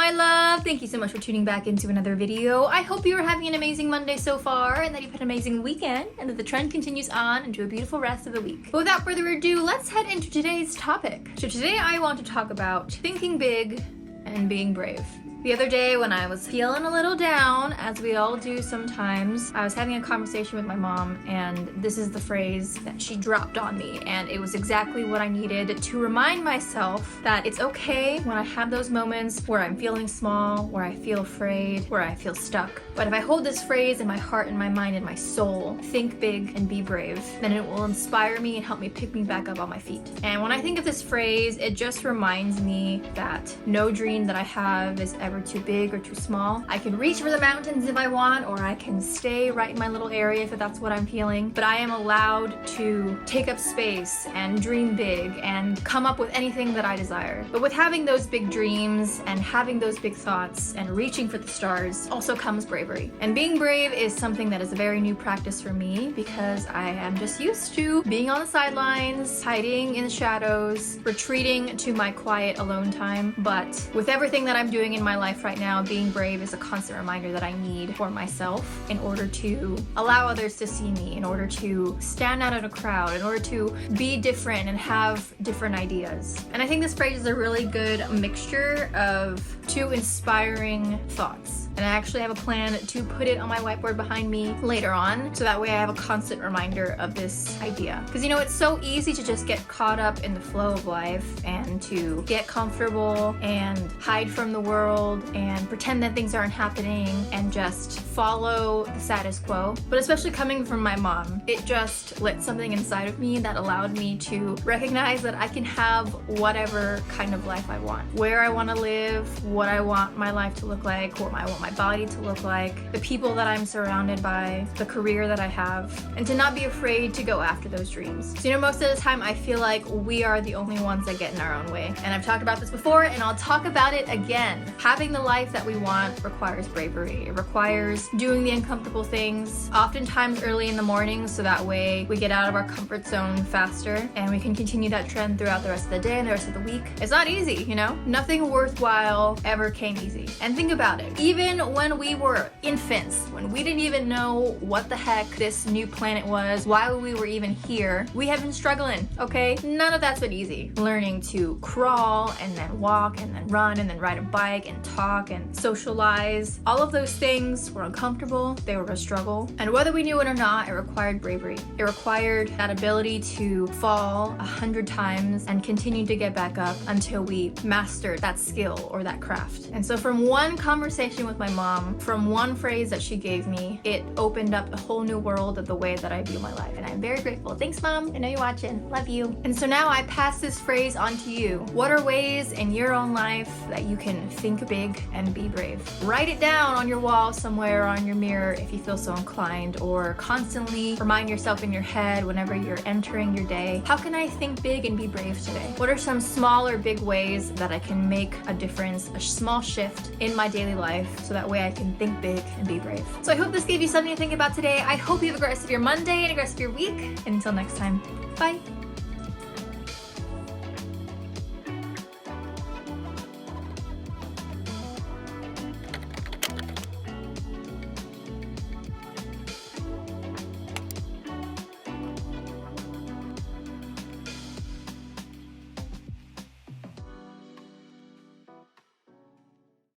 my love! Thank you so much for tuning back into another video. I hope you are having an amazing Monday so far and that you've had an amazing weekend and that the trend continues on into a beautiful rest of the week. But without further ado, let's head into today's topic. So today I want to talk about thinking big and being brave. The other day when I was feeling a little down, as we all do sometimes, I was having a conversation with my mom, and this is the phrase that she dropped on me, and it was exactly what I needed to remind myself that it's okay when I have those moments where I'm feeling small, where I feel afraid, where I feel stuck. But if I hold this phrase in my heart and my mind and my soul, think big and be brave, then it will inspire me and help me pick me back up on my feet. And when I think of this phrase, it just reminds me that no dream that I have is ever too big or too small. I can reach for the mountains if I want, or I can stay right in my little area if that's what I'm feeling, but I am allowed to take up space and dream big and come up with anything that I desire. But with having those big dreams and having those big thoughts and reaching for the stars also comes bravery. And being brave is something that is a very new practice for me because I am just used to being on the sidelines, hiding in the shadows, retreating to my quiet alone time. But with everything that I'm doing in my life right now, being brave is a constant reminder that I need for myself in order to allow others to see me, in order to stand out in a crowd, in order to be different and have different ideas. And I think this phrase is a really good mixture of two inspiring thoughts. And I actually have a plan to put it on my whiteboard behind me later on, so that way I have a constant reminder of this idea. Because you know, it's so easy to just get caught up in the flow of life and to get comfortable and hide from the world and pretend that things aren't happening and just follow the status quo. But especially coming from my mom, it just lit something inside of me that allowed me to recognize that I can have whatever kind of life I want. Where I want to live, what I want my life to look like, what I want my body to look like, the people that I'm surrounded by, the career that I have, and to not be afraid to go after those dreams. So you know, most of the time I feel like we are the only ones that get in our own way. And I've talked about this before and I'll talk about it again. Having the life that we want requires bravery. It requires doing the uncomfortable things, oftentimes early in the morning, so that way we get out of our comfort zone faster and we can continue that trend throughout the rest of the day and the rest of the week. It's not easy, you know? Nothing worthwhile ever came easy. And think about it. Even when we were infants, when we didn't even know what the heck this new planet was, why we were even here, we have been struggling, okay? None of that's been easy. Learning to crawl and then walk and then run and then ride a bike and talk and socialize. All of those things were uncomfortable, they were a struggle. And whether we knew it or not, it required bravery. It required that ability to fall 100 times and continue to get back up until we mastered that skill or that craft. And so from one conversation with my mom, from one phrase that she gave me, it opened up a whole new world of the way that I view my life. And I'm very grateful. Thanks, Mom. I know you're watching. Love you. And so now I pass this phrase on to you. What are ways in your own life that you can think big and be brave? Write it down on your wall somewhere, on your mirror if you feel so inclined, or constantly remind yourself in your head whenever you're entering your day, how can I think big and be brave today? What are some small or big ways that I can make a difference, a small shift in my daily life, so that way I can think big and be brave? So I hope this gave you something to think about today. I hope you have a great rest of your Monday and a great rest of your week. And until next time, bye.